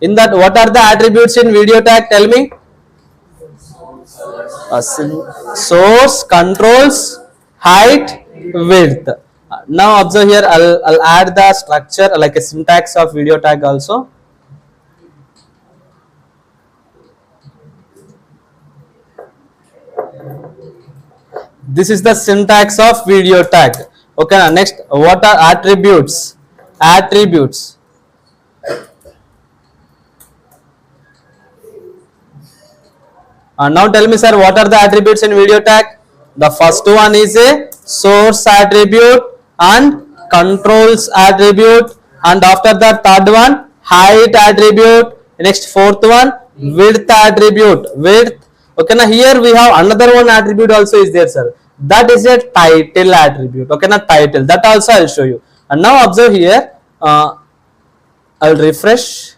In that, what are the attributes in video tag? Tell me. Source, controls, height, width. Now observe here, I'll add the structure like a syntax of video tag also. This is the syntax of video tag. Okay, next, what are attributes? Attributes. Now tell me, sir, what are the attributes in video tag? The first one is a source attribute and controls attribute, and after that third one height attribute, next fourth one width attribute, width. Okay, now here we have another one attribute also is there, sir. That is a title attribute. Okay, now title, that also I'll show you. And now observe here, I'll refresh.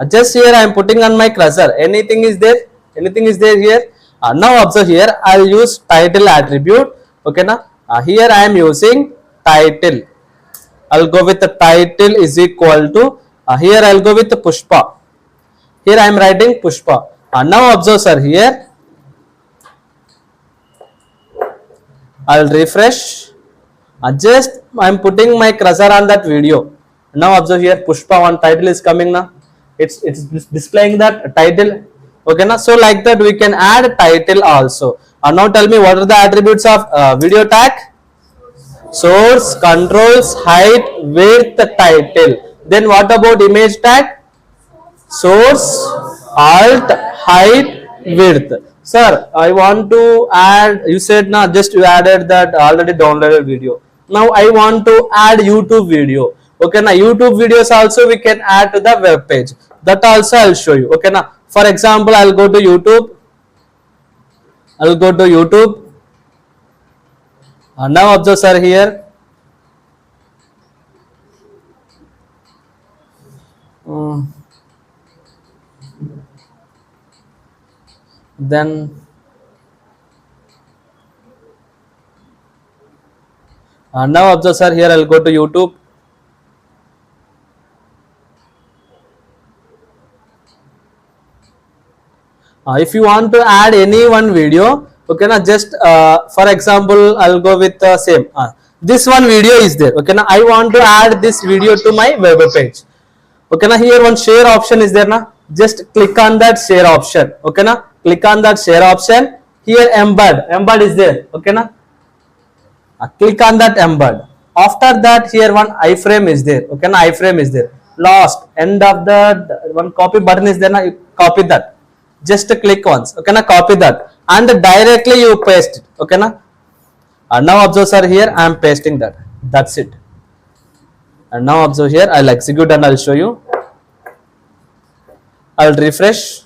Just here I am putting on my cursor. Anything is there? Anything is there here? Now observe here, I'll use title attribute. Okay, now here I am using title. I'll go with the title is equal to, here I'll go with the Pushpa. Here I am writing Pushpa. Now observe, sir, here I'll refresh. Just I am putting my cursor on that video. Now observe here, Pushpa one title is coming now. It's displaying that title. Okay, now so like that we can add title also. Now tell me, what are the attributes of video tag? Source, controls, height, width, title. Then what about image tag? Source, alt, height, width. Sir, I want to add, you said now just you added that already downloaded video. Now I want to add YouTube video. Okay, now YouTube videos also we can add to the web page. That also I'll show you. Okay, now for example, I'll go to YouTube. Now observe, sir, here. Then now observe, sir, here I'll go to YouTube. If you want to add any one video, okay, now just for example, I'll go with the same. This one video is there. Okay, now I want to add this video to my web page. Okay, now here one share option is there. Now just click on that share option. Okay, now click on that share option. Here embed is there. Okay, now click on that embed. After that, here one iframe is there. Okay, now iframe is there. Last end of the one copy button is there. Now you copy that. Just click once. Okay, now copy that and directly you paste it. Okay, now now observe, sir, here I am pasting that. That's it. And now observe here, I'll execute and I'll show you. I'll refresh.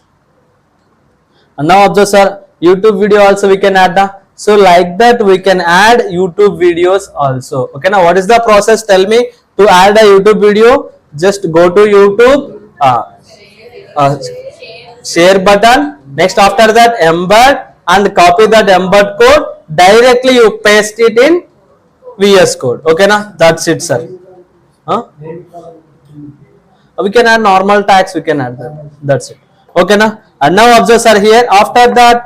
And now observe, sir, YouTube video also we can add. So like that we can add YouTube videos also. Okay, now what is the process? Tell me. To add a YouTube video, just go to YouTube. Share button, next after that embed, and copy that embed code, directly you paste it in VS Code. Okay, now that's it, sir. We can add normal tags, we can add that. That's it. Okay, now and now observe, sir, here after that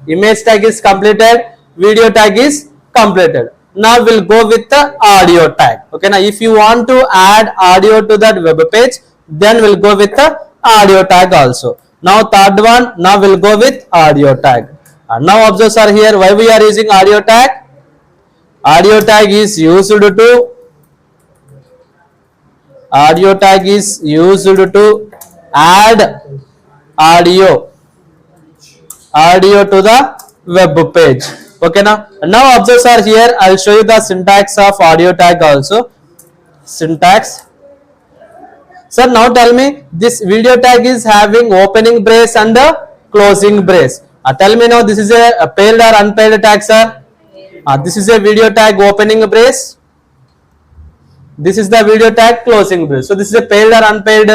image tag is completed, video tag is completed. Now we'll go with the audio tag. Okay, now if you want to add audio to that web page, then we'll go with the audio tag also. Now third one, now we'll go with audio tag. And now observe, sir, here why we are using audio tag. Audio tag is used to add audio to the web page. Okay, now observe, sir, here I'll show you the syntax of audio tag also. Syntax. Sir, now tell me, this video tag is having opening brace and a closing brace. Tell me now, this is a paired or unpaired tag, sir? This is a video tag opening brace. This is the video tag closing brace. So this is a paired or unpaired?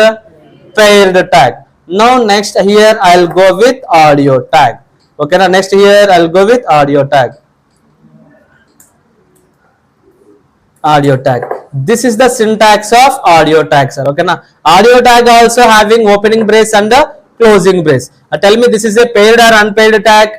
Paired tag. Now next here I'll go with audio tag. Okay, now next here I'll go with audio tag. This is the syntax of audio tag, sir. Okay na. Audio tag also having opening brace and a closing brace. Tell me, this is a paired or unpaired tag?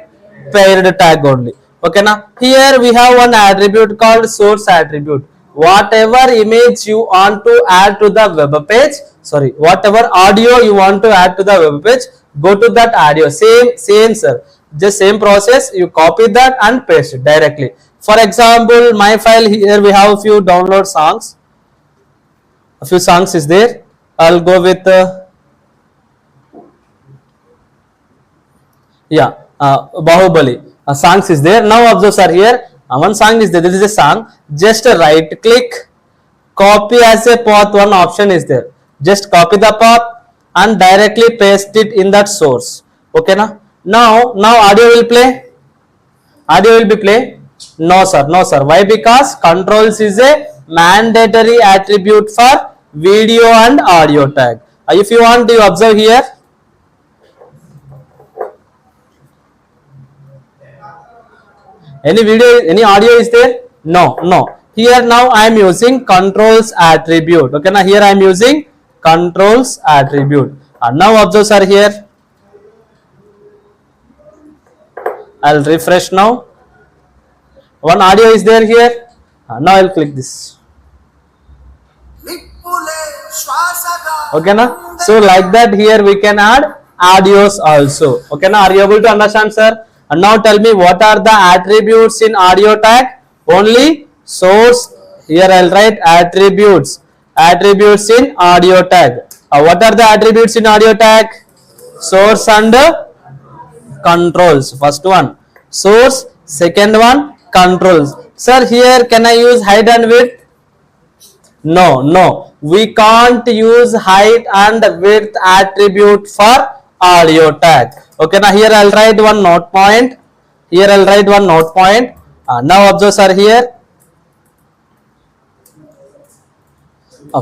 Paired tag only. Okay na. Here we have one attribute called source attribute. Whatever image you want to add to the web page, sorry, whatever audio you want to add to the web page, go to that audio. Same sir. Just same process. You copy that and paste it directly. For example, my file here we have a few download songs. A few songs is there. I'll go with Bahubali. Songs is there. Now observe sir here. One song is there. This is a song. Just right click, copy as a path. One option is there. Just copy the path and directly paste it in that source. Okay na? Now audio will play. Audio will be play. No sir, no sir. Why? Because controls is a mandatory attribute for video and audio tag. If you want, you observe here. Any video, any audio is there? No, no. Here now I am using controls attribute. Okay, now here I am using controls attribute. And now observe sir here. I'll refresh now. One audio is there here. Now I'll click this. Okay na? So like that here we can add audios also. Okay na? Are you able to understand sir? And now tell me, what are the attributes in audio tag? Only source. Here I'll write attributes. Attributes in audio tag. What are the attributes in audio tag? Source and controls. First one source, second one controls. Sir, here can I use height and width? No, no. We can't use height and width attribute for audio tag. Okay, now here I'll write one note point. Here I'll write one note point. Now observe sir here.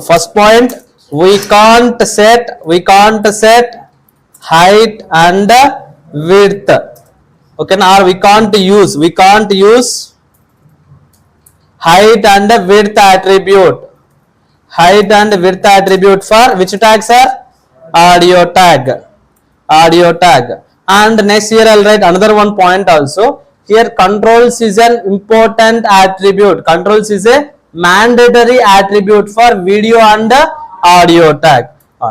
First point, we can't set height and width. Okay, now we can't use height and width attribute. Height and width attribute for which tag sir? Audio tag. Audio tag. And next here I'll write another one point also. Here controls is an important attribute. Controls is a mandatory attribute for video and audio tag.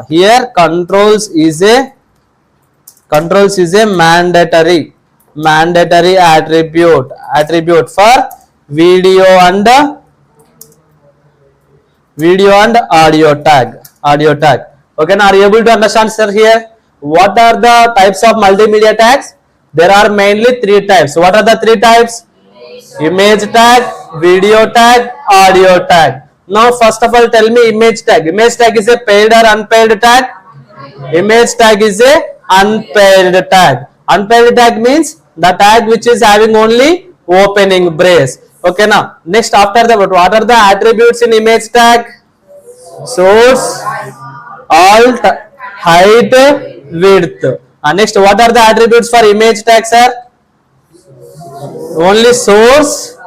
Here controls is a mandatory attribute for video and audio tag. Okay, now are you able to understand sir here? What are the types of multimedia tags? There are mainly three types. What are the three types? Image tag, video tag, audio tag. Now first of all tell me image tag. Image tag is a paired or unpaired tag? Image tag is a unpaired tag. Unpaired tag means the tag which is having only opening brace. Okay, now next after that, what are the attributes in image tag? Source, alt, height, width. Next, what are the attributes for image tag sir? Only source,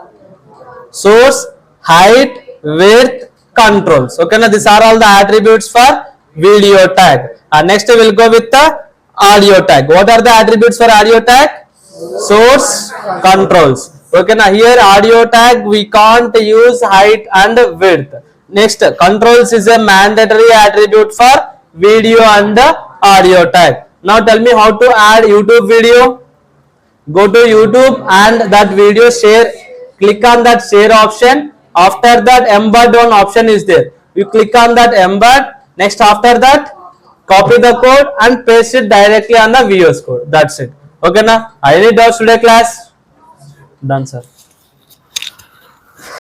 height, width, controls. Okay, now these are all the attributes for video tag. Next we will go with the audio tag. What are the attributes for audio tag? Source, controls. Okay, now here audio tag we can't use height and width. Next, controls is a mandatory attribute for video and audio tag. Now tell me how to add YouTube video. Go to YouTube and that video share. Click on that share option. After that embed one option is there. You click on that embed. Next after that copy the code and paste it directly on the video's code. That's it. Okay na? Any doubts today class? Done sir.